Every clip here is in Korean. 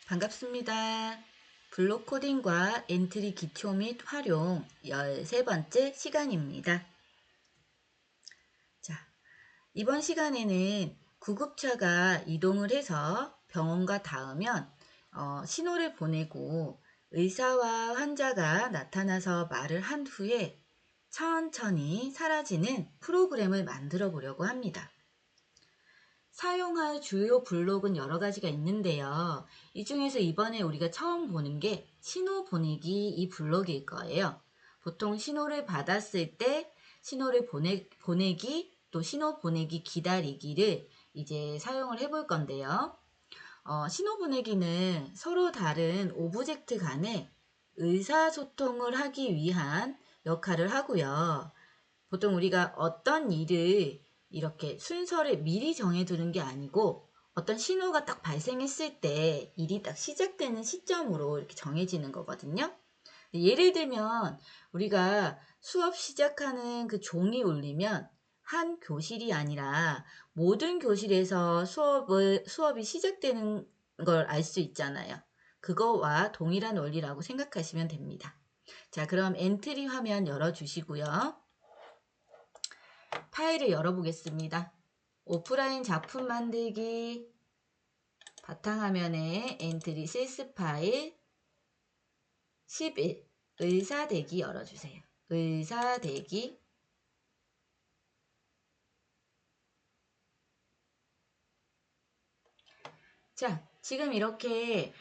반갑습니다. 블록 코딩과 엔트리 기초 및 활용 13번째 시간입니다. 자, 이번 시간에는 구급차가 이동을 해서 병원과 닿으면 신호를 보내고 의사와 환자가 나타나서 말을 한 후에 천천히 사라지는 프로그램을 만들어 보려고 합니다. 사용할 주요 블록은 여러 가지가 있는데요. 이 중에서 이번에 우리가 처음 보는 게 신호 보내기 이 블록일 거예요. 보통 신호를 받았을 때 신호를 보내기 또 신호 보내기 기다리기를 이제 사용을 해볼 건데요. 신호 보내기는 서로 다른 오브젝트 간에 의사소통을 하기 위한 역할을 하고요. 보통 우리가 어떤 일을 이렇게 순서를 미리 정해두는 게 아니고 어떤 신호가 딱 발생했을 때 일이 딱 시작되는 시점으로 이렇게 정해지는 거거든요. 예를 들면 우리가 수업 시작하는 그 종이 울리면 한 교실이 아니라 모든 교실에서 수업이 시작되는 걸 알 수 있잖아요. 그거와 동일한 원리라고 생각하시면 됩니다. 자, 그럼 엔트리 화면 열어주시고요. 파일을 열어보겠습니다. 오프라인 작품 만들기 바탕화면에 엔트리 실스 파일 11 의사대기 열어주세요. 의사대기. 자, 지금 이렇게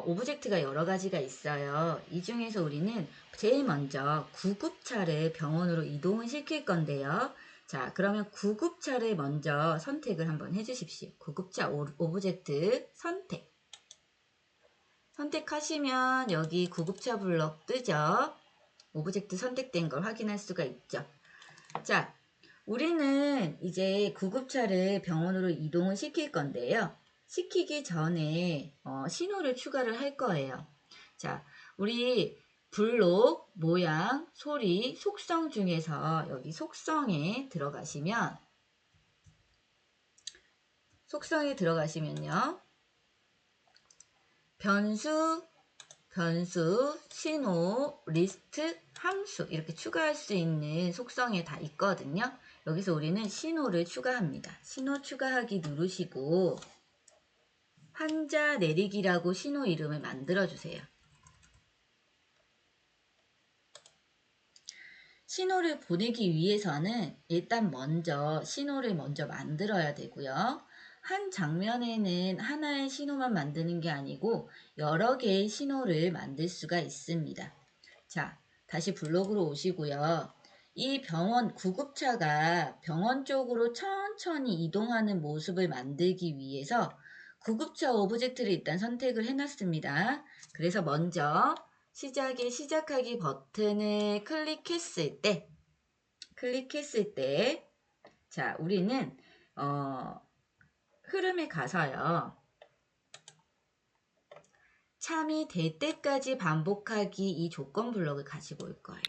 오브젝트가 여러 가지가 있어요. 이 중에서 우리는 제일 먼저 구급차를 병원으로 이동을 시킬 건데요. 자, 그러면 구급차를 먼저 선택을 한번 해주십시오. 구급차 오브젝트 선택. 선택하시면 여기 구급차 블럭 뜨죠. 오브젝트 선택된 걸 확인할 수가 있죠. 자, 우리는 이제 구급차를 병원으로 이동을 시킬 건데요. 시키기 전에 신호를 추가를 할 거예요. 자, 우리 블록, 모양, 소리, 속성 중에서 여기 속성에 들어가시면요. 변수, 신호, 리스트, 함수 이렇게 추가할 수 있는 속성에 다 있거든요. 여기서 우리는 신호를 추가합니다. 신호 추가하기 누르시고 환자 내리기라고 신호 이름을 만들어 주세요. 신호를 보내기 위해서는 일단 먼저 신호를 먼저 만들어야 되고요. 한 장면에는 하나의 신호만 만드는 게 아니고 여러 개의 신호를 만들 수가 있습니다. 자, 다시 블록으로 오시고요. 이 병원 구급차가 병원 쪽으로 천천히 이동하는 모습을 만들기 위해서 구급차 오브젝트를 일단 선택을 해놨습니다. 그래서 먼저 시작하기 버튼을 클릭했을 때, 자, 우리는, 흐름에 가서요. 참이 될 때까지 반복하기 이 조건 블록을 가지고 올 거예요.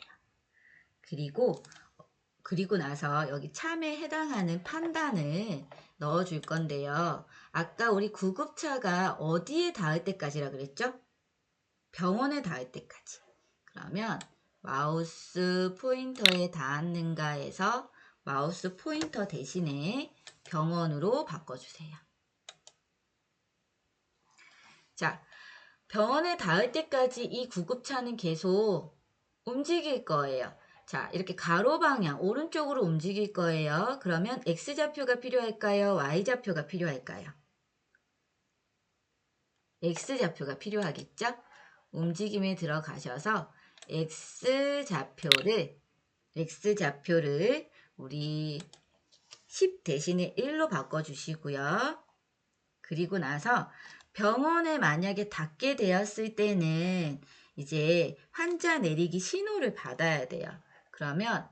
그리고 나서 여기 참에 해당하는 판단을 넣어줄 건데요. 아까 우리 구급차가 어디에 닿을 때까지라 그랬죠? 병원에 닿을 때까지. 그러면 마우스 포인터에 닿았는가에서 마우스 포인터 대신에 병원으로 바꿔주세요. 자, 병원에 닿을 때까지 이 구급차는 계속 움직일 거예요. 자, 이렇게 가로 방향 오른쪽으로 움직일 거예요. 그러면 X좌표가 필요할까요? Y좌표가 필요할까요? X좌표가 필요하겠죠? 움직임에 들어가셔서 X좌표를 우리 10 대신에 1로 바꿔주시고요. 그리고 나서 병원에 만약에 닿게 되었을 때는 이제 환자 내리기 신호를 받아야 돼요. 그러면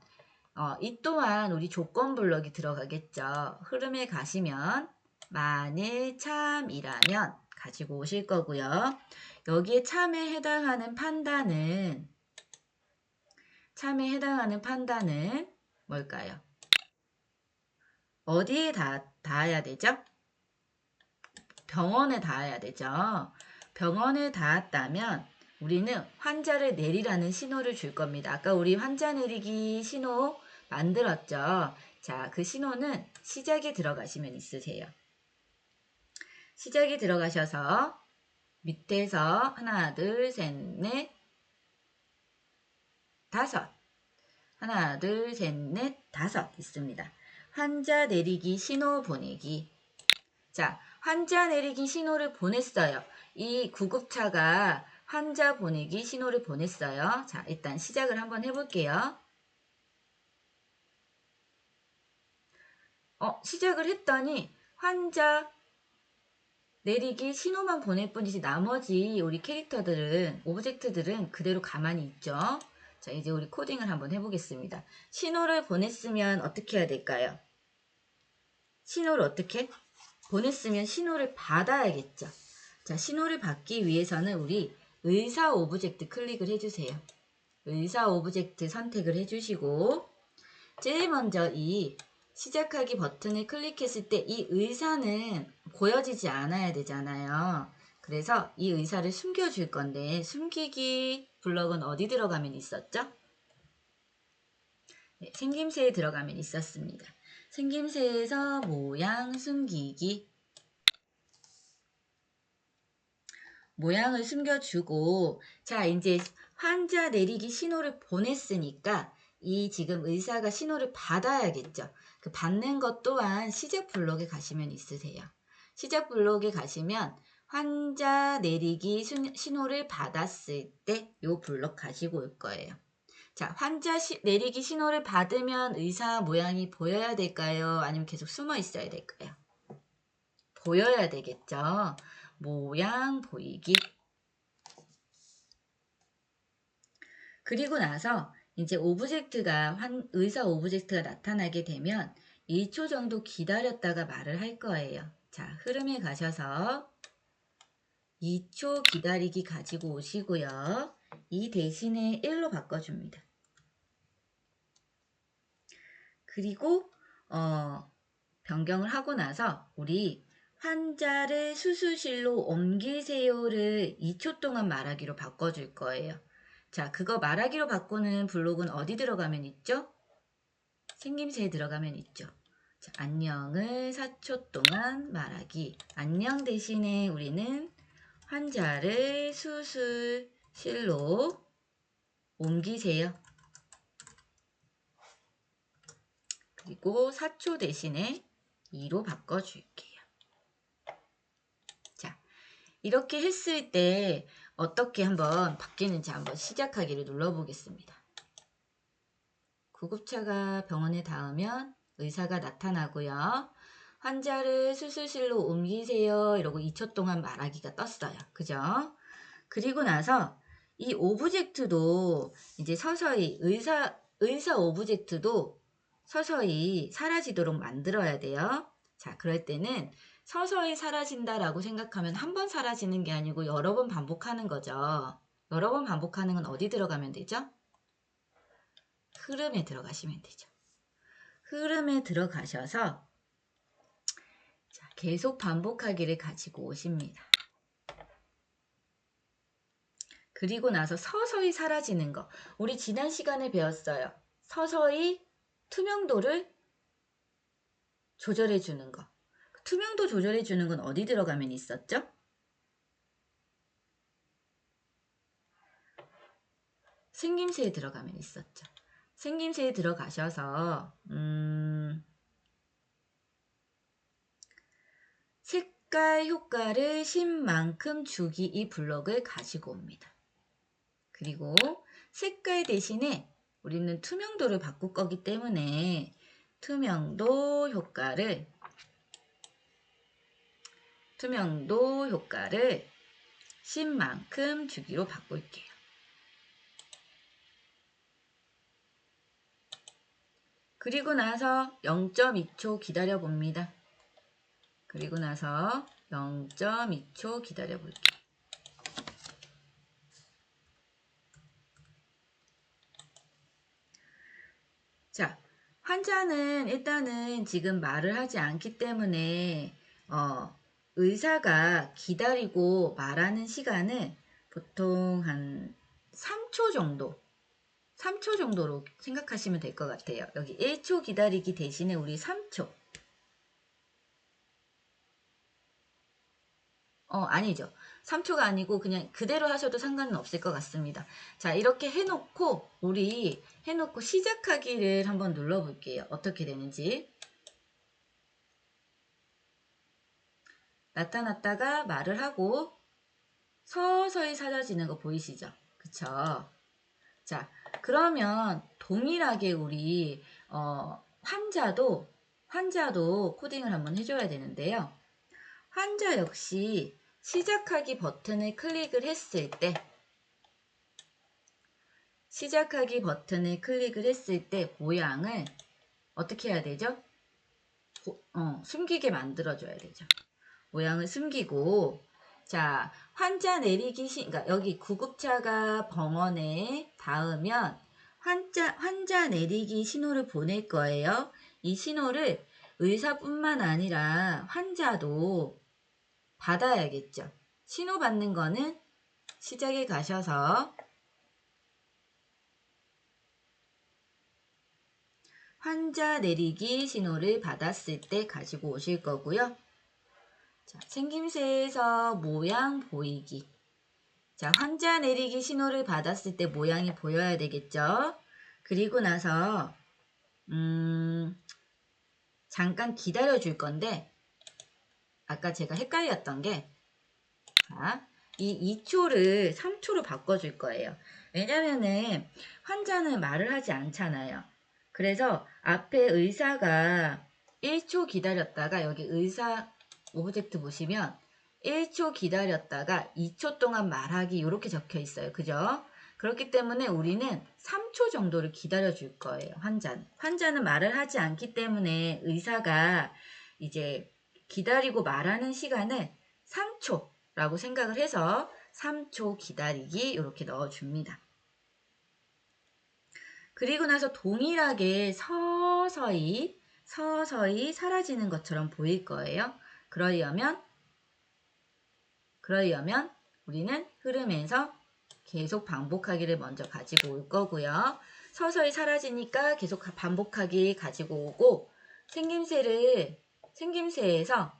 이 또한 우리 조건 블럭이 들어가겠죠. 흐름에 가시면 만일 참이라면 가지고 오실 거고요. 여기에 참에 해당하는 판단은 뭘까요? 어디에 닿아야 되죠? 병원에 닿아야 되죠. 병원에 닿았다면 우리는 환자를 내리라는 신호를 줄 겁니다. 아까 우리 환자 내리기 신호 만들었죠. 자, 그 신호는 시작에 들어가시면 있으세요. 시작에 들어가셔서 밑에서 하나, 둘, 셋, 넷, 다섯. 하나, 둘, 셋, 넷, 다섯 있습니다. 환자 내리기 신호 보내기. 자, 환자 내리기 신호를 보냈어요. 이 구급차가 환자 보내기 신호를 보냈어요. 자, 일단 시작을 한번 해볼게요. 시작을 했더니 환자 내리기 신호만 보낼 뿐이지 나머지 우리 캐릭터들은, 오브젝트들은 그대로 가만히 있죠. 자, 이제 우리 코딩을 한번 해보겠습니다. 신호를 보냈으면 어떻게 해야 될까요? 신호를 어떻게? 보냈으면 신호를 받아야겠죠. 자, 신호를 받기 위해서는 우리 의사 오브젝트 클릭을 해주세요. 의사 오브젝트 선택을 해주시고 제일 먼저 이 시작하기 버튼을 클릭했을 때 이 의사는 보여지지 않아야 되잖아요. 그래서 이 의사를 숨겨줄 건데 숨기기 블럭은 어디 들어가면 있었죠? 네, 생김새에 들어가면 있었습니다. 생김새에서 모양 숨기기, 모양을 숨겨주고, 자, 이제 환자 내리기 신호를 보냈으니까 이 지금 의사가 신호를 받아야겠죠. 그 받는 것 또한 시작 블록에 가시면 있으세요. 시작 블록에 가시면 환자 내리기 신호를 받았을 때 이 블록 가지고 올 거예요. 자, 환자 내리기 신호를 받으면 의사 모양이 보여야 될까요? 아니면 계속 숨어 있어야 될까요? 보여야 되겠죠. 모양 보이기. 그리고 나서 이제 오브젝트가 의사 오브젝트가 나타나게 되면 1초 정도 기다렸다가 말을 할 거예요. 자, 흐름에 가셔서 2초 기다리기 가지고 오시고요. 이 대신에 1로 바꿔줍니다. 그리고 변경을 하고 나서 우리 환자를 수술실로 옮기세요를 2초 동안 말하기로 바꿔줄 거예요. 자, 그거 말하기로 바꾸는 블록은 어디 들어가면 있죠? 생김새에 들어가면 있죠. 자, 안녕을 4초 동안 말하기. 안녕 대신에 우리는 환자를 수술실로 옮기세요. 그리고 4초 대신에 2로 바꿔줄게요. 자, 이렇게 했을 때 어떻게 한번 바뀌는지 한번 시작하기를 눌러보겠습니다. 구급차가 병원에 닿으면 의사가 나타나고요. 환자를 수술실로 옮기세요. 이러고 2초 동안 말하기가 떴어요. 그죠? 그리고 나서 이 오브젝트도 이제 서서히 의사 오브젝트도 서서히 사라지도록 만들어야 돼요. 자, 그럴 때는 서서히 사라진다라고 생각하면 한 번 사라지는 게 아니고 여러 번 반복하는 거죠. 여러 번 반복하는 건 어디 들어가면 되죠? 흐름에 들어가시면 되죠. 흐름에 들어가셔서 자, 계속 반복하기를 가지고 오십니다. 그리고 나서 서서히 사라지는 거. 우리 지난 시간에 배웠어요. 서서히 투명도를 조절해 주는 거. 투명도 조절해 주는 건 어디 들어가면 있었죠? 생김새에 들어가면 있었죠. 생김새에 들어가셔서 색깔 효과를 10만큼 주기 이 블럭을 가지고 옵니다. 그리고 색깔 대신에 우리는 투명도를 바꿀 거기 때문에 투명도 효과를 10만큼 주기로 바꿀게요. 그리고 나서 0.2초 기다려 봅니다. 그리고 나서 0.2초 기다려 볼게요. 자, 환자는 일단은 지금 말을 하지 않기 때문에 의사가 기다리고 말하는 시간은 보통 한 3초 정도, 3초 정도로 생각하시면 될 것 같아요. 여기 1초 기다리기 대신에 우리 3초. 아니죠. 3초가 아니고 그냥 그대로 하셔도 상관은 없을 것 같습니다. 자, 이렇게 해놓고 시작하기를 한번 눌러볼게요. 어떻게 되는지. 나타났다가 말을 하고 서서히 사라지는 거 보이시죠? 그쵸? 자, 그러면 동일하게 우리 환자도 코딩을 한번 해줘야 되는데요. 환자 역시 시작하기 버튼을 클릭을 했을 때 모양을 어떻게 해야 되죠? 숨기게 만들어줘야 되죠. 모양을 숨기고, 자, 그러니까 여기 구급차가 병원에 닿으면 환자 내리기 신호를 보낼 거예요. 이 신호를 의사뿐만 아니라 환자도 받아야겠죠. 신호 받는 거는 시작에 가셔서 환자 내리기 신호를 받았을 때 가지고 오실 거고요. 자, 생김새에서 모양 보이기. 자, 환자 내리기 신호를 받았을 때 모양이 보여야 되겠죠. 그리고 나서 잠깐 기다려 줄 건데 아까 제가 헷갈렸던 게 자, 이 2초를 3초로 바꿔줄 거예요. 왜냐면은 환자는 말을 하지 않잖아요. 그래서 앞에 의사가 1초 기다렸다가 여기 의사 오브젝트 보시면 1초 기다렸다가 2초 동안 말하기 이렇게 적혀 있어요. 그죠? 그렇기 때문에 우리는 3초 정도를 기다려 줄 거예요. 환자는 말을 하지 않기 때문에 의사가 이제 기다리고 말하는 시간을 3초라고 생각을 해서 3초 기다리기 이렇게 넣어줍니다. 그리고 나서 동일하게 서서히 사라지는 것처럼 보일 거예요. 그러려면 우리는 흐름에서 계속 반복하기를 먼저 가지고 올 거고요. 서서히 사라지니까 계속 반복하기 가지고 오고 생김새에서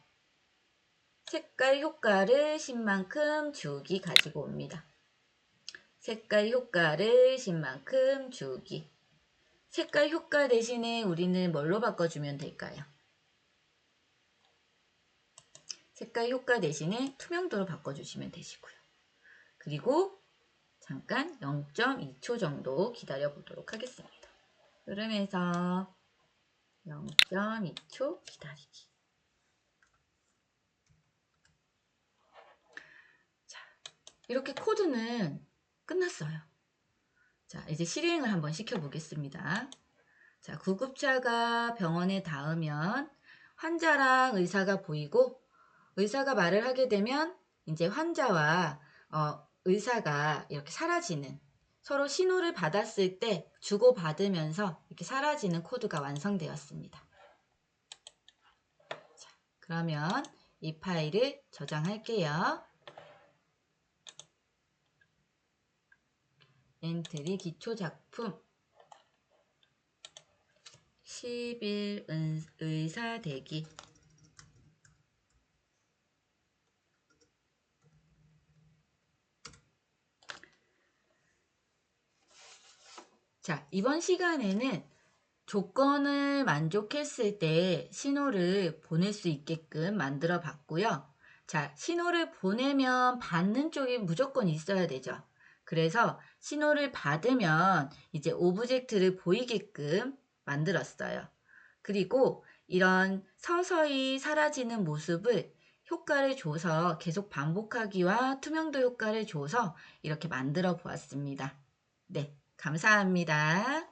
색깔 효과를 10만큼 주기 가지고 옵니다. 색깔 효과를 10만큼 주기. 색깔 효과 대신에 우리는 뭘로 바꿔주면 될까요? 색깔 효과 대신에 투명도로 바꿔주시면 되시고요. 그리고 잠깐 0.2초 정도 기다려 보도록 하겠습니다. 흐름에서 0.2초 기다리기. 자, 이렇게 코드는 끝났어요. 자, 이제 실행을 한번 시켜보겠습니다. 자, 구급차가 병원에 닿으면 환자랑 의사가 보이고 의사가 말을 하게 되면 이제 환자와 의사가 이렇게 사라지는 서로 신호를 받았을 때 주고받으면서 이렇게 사라지는 코드가 완성되었습니다. 자, 그러면 이 파일을 저장할게요. 엔트리 기초작품 10일 의사 대기. 자, 이번 시간에는 조건을 만족했을 때 신호를 보낼 수 있게끔 만들어 봤고요. 자, 신호를 보내면 받는 쪽이 무조건 있어야 되죠. 그래서 신호를 받으면 이제 오브젝트를 보이게끔 만들었어요. 그리고 이런 서서히 사라지는 모습을 효과를 줘서 계속 반복하기와 투명도 효과를 줘서 이렇게 만들어 보았습니다. 네, 감사합니다.